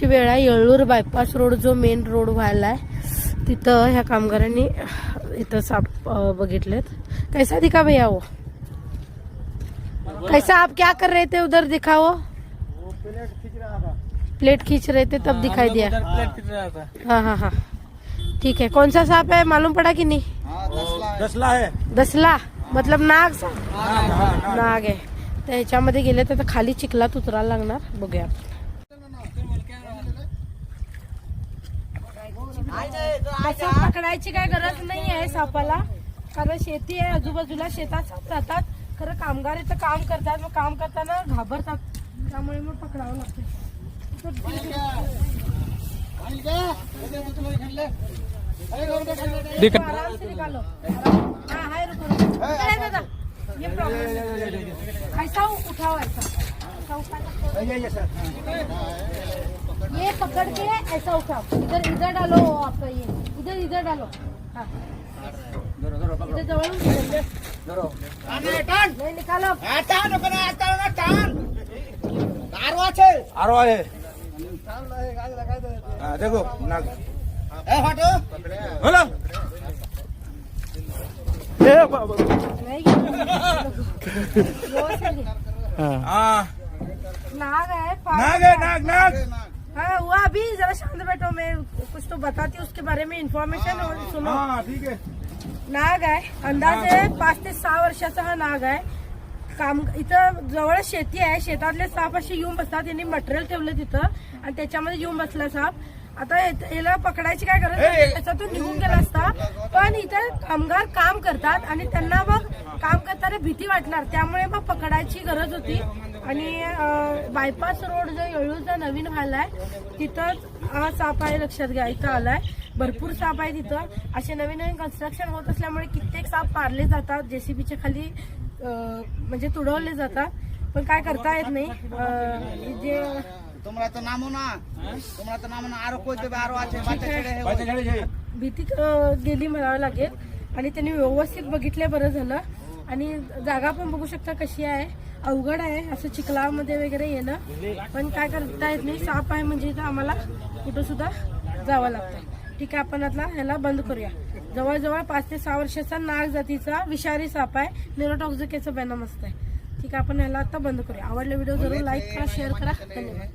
वेळा येळूर bypass road जो main road व्हायला आहे तिथं ह्या कामगारांनी इथं साप बघितलेत. कैसा दिखा भैया वो, कैसा आप क्या कर रहे थे उधर दिखाओ. प्लेट खींच रहे थे तब दिखाई दिया. हाँ हाँ हाँ ठीक है. कौन सा सांप है मालूम पड़ा कि नहीं? दसला है. दसला मतलब नाग सांप. नाग आहे. तर ह्याच्यामध्ये गेले तर खाली चिखलात उतरायला लागणार. बघूया असं पकडायची काय गरज नाही आहे सापाला, कारण शेती आहे आजूबाजूला, शेतात साप राहतात. खरं कामगार इथं काम करतात, मग काम करताना घाबरतात, त्यामुळे मग पकडावं लागतं. आराम से निकालो. हाँ हाय रुको रुको. अरे दादा ये प्रॉब्लम ऐसा उठाओ, ऐसा उठा. ये पकड़ के ऐसा उठाओ. इधर इधर डालो आपका, ये इधर इधर डालो. हाँ इधर जवळ नहीं निकालो. आरो है. देखो नाग. बोलो. नहीं हाँ नाग है. नाग है. नाग नाग. हाँ वो अभी जरा शांत बैठो, मैं कुछ तो बताती हूँ उसके बारे में इन्फॉर्मेशन और सुनो. हाँ ठीक है. नाग आहे, अंदाजे 5 ते 6 वर्षाचा हा नाग आहे. काम इथं जवळ शेती आहे, शेतातले साप असे येऊन बसतात. यांनी मटेरियल ठेवलं तिथं आणि त्याच्यामध्ये येऊन बसला साप. आता याला पकडायची काय गरज नाही, त्याच्यातून निघून गेला असता. पण इथं कामगार काम करतात आणि त्यांना मग काम करताना भीती वाटणार, त्यामुळे मग पकडायची गरज होती. आणि बायपास रोड जो येळूरचा नवीन व्हायलाय तिथं हा साप आहे, लक्षात घ्या. इथं आलाय, भरपूर साप आहे तिथं. असे नवीन नवीन कन्स्ट्रक्शन होत असल्यामुळे कित्येक साप मारले जातात, जेसीबीच्या खाली म्हणजे तुडवले जातात, पण काय करता येत नाही. जे तुम्हाला तर नामो ना आरो कोणते आरो आहे भीती गेली म्हणावं लागेल. आणि त्यांनी व्यवस्थित बघितले, बरं झालं. आणि जागा पण बघू शकता कशी आहे, अवघड आहे असं चिखलामध्ये वगैरे येणं, पण काय करता येत नाही. साप आहे म्हणजे इथं आम्हाला कुठं सुद्धा जावं लागतं. ठीक आहे, आपण आता ह्याला बंद करूया. जवळजवळ 5 ते 6 वर्षाचा नाग जातीचा विषारी साप आहे, न्यूरोटॉक्सिकेचं वेनम असतं. ठीक आहे, आपण ह्याला आता बंद करूया. आवडला व्हिडिओ जरूर लाईक करा, शेअर करा. धन्यवाद.